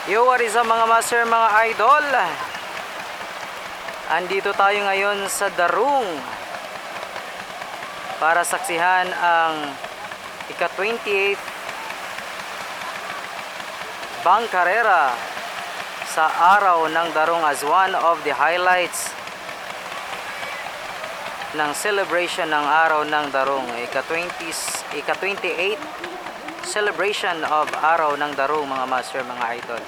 Yo, what is up mga master, mga idol? Andito tayo ngayon sa Darung para saksihan ang ika-28th Bang Carrera sa araw ng Darung as one of the highlights ng celebration ng araw ng Darung, ika-28 celebration of araw ng Darung mga master, mga idol.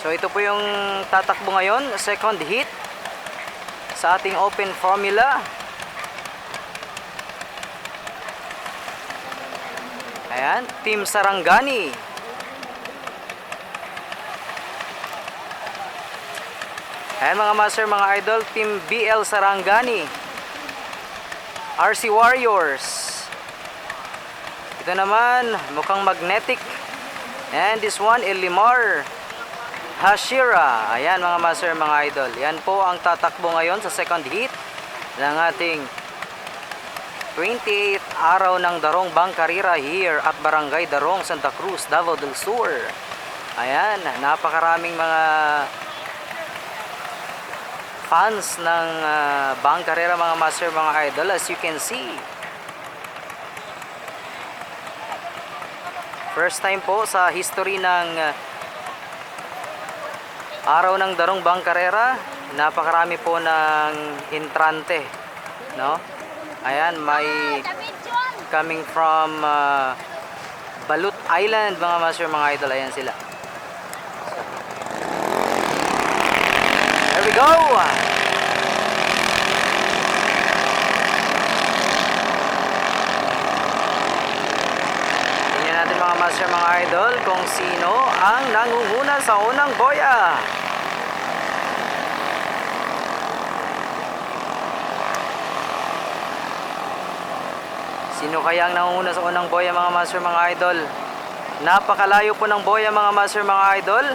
So ito po yung tatakbo ngayon, second heat sa ating open formula. Ayan, Team Sarangani. Ayan mga master, mga idol, Team BL Sarangani, RC Warriors. Ito naman, mukhang magnetic. And this one, Elimar Hashira. Ayan mga master, mga idol. Yan po ang tatakbo ngayon sa second heat ng ating 28th araw ng Darung Bang Carrera here at Barangay Darung, Santa Cruz, Davao del Sur. Ayan, napakaraming mga fans ng Bang Carrera mga master, mga idol, as you can see. First time po sa history ng araw ng Darung Bang Carrera, napakarami po ng entrante, no? Ayan, may coming from Balut Island mga master, mga idol. Ayan sila. There we go. Mga master, mga idol, kung sino ang nangunguna sa unang boya. Sino kaya ang nangunguna sa unang boya mga master, mga idol? Napakalayo po ng boya mga master, mga idol.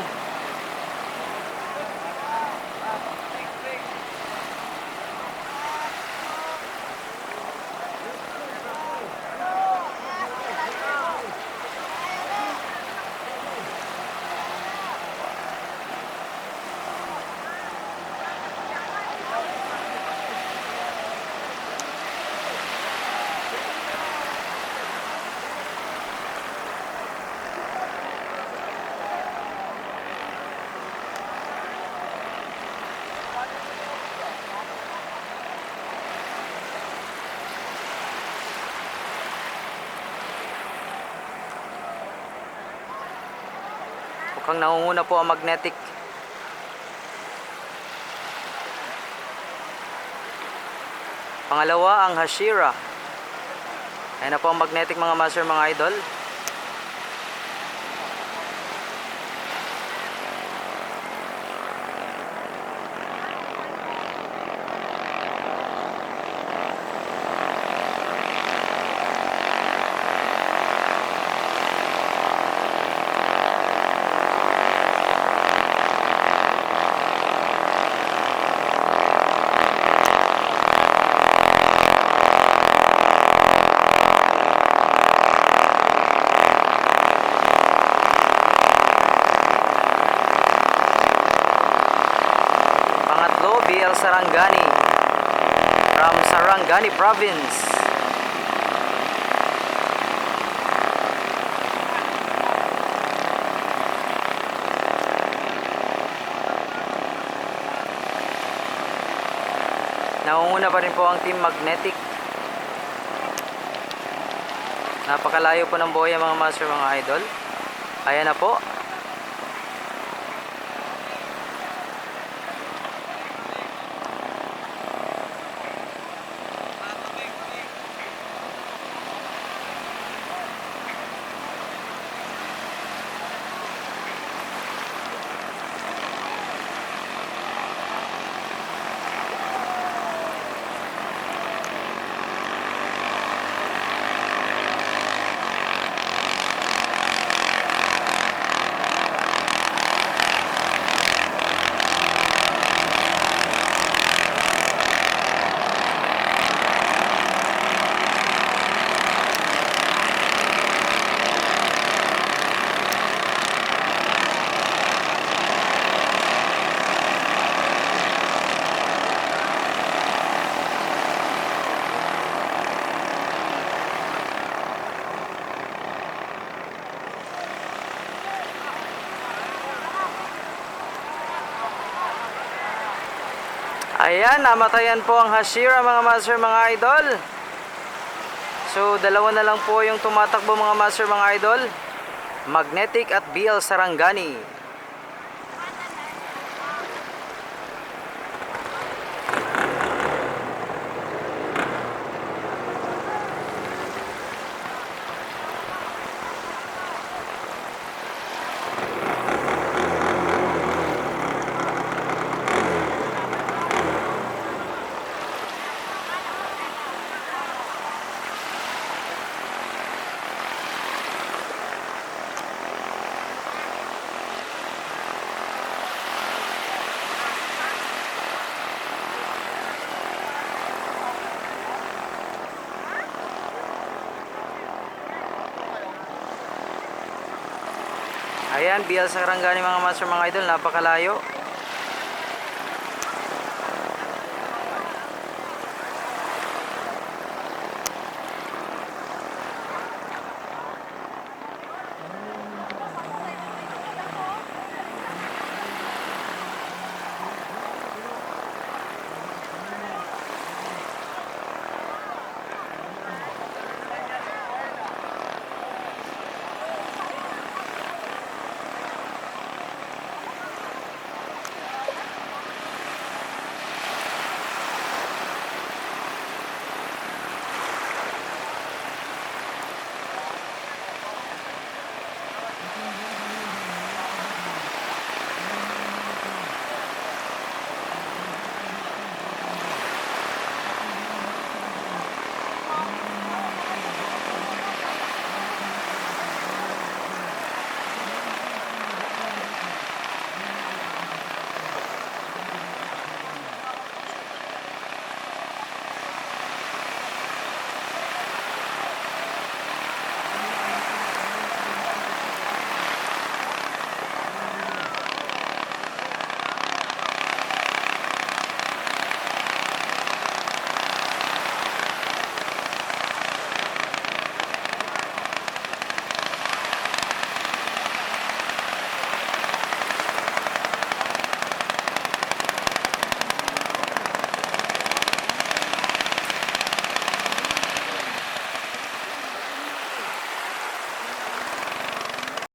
Mukhang nangunguna po ang magnetic. Pangalawa ang Hashira. Ayan na po ang magnetic mga master, mga idol. BL Sarangani from Sarangani Province. Nangunguna pa rin po ang Team Magnetic. Napakalayo po ng boya mga master, mga idol. Ayan na po. Ayan, namatayan po ang Hashira mga master, mga idol. So, dalawa na lang po yung tumatakbo mga master, mga idol. Magnetic at BL Sarangani. Ayan, BL Sarangani mga master, mga idol, napakalayo.